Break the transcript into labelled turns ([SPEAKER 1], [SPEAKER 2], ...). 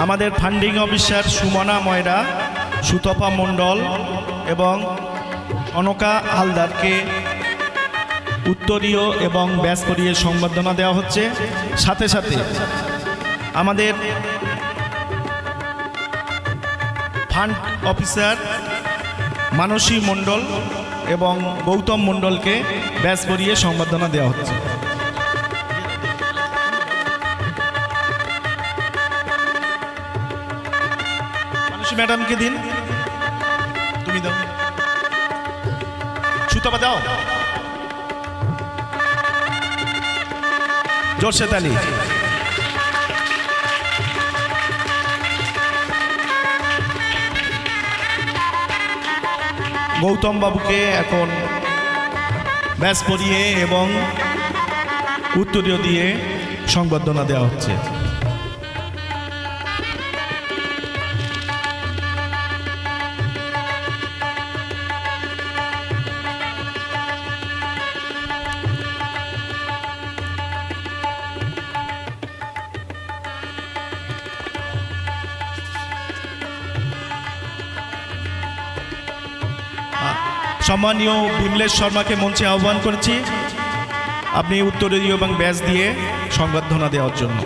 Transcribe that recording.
[SPEAKER 1] আমাদের funding officer Sumana ময়রা, সুতপা মণ্ডল এবং কনকা হালদারকে উত্তরীয় এবং ব্যাস পরিয়ে সংবর্ধনা দেওয়া হচ্ছে। সাথে সাথে আমাদের ফান্ড অফিসার মানসী মণ্ডল এবং গৌতম মণ্ডলকে ব্যাস পরিয়ে সংবর্ধনা দেওয়া হচ্ছে। মানসী ম্যাডামকে দিন, তুমি দাও, সুতপা দাও, জোরসে তালি। গৌতম বাবুকে এখন ব্যাস পরিয়ে এবং উত্তরীয় দিয়ে সংবর্ধনা দেওয়া হচ্ছে। সম্মানীয় বিমলেশ শর্মাকে মঞ্চে আহ্বান করেছি আপনি উত্তরীয় এবং ব্যাস দিয়ে সংবর্ধনা দেওয়ার জন্য।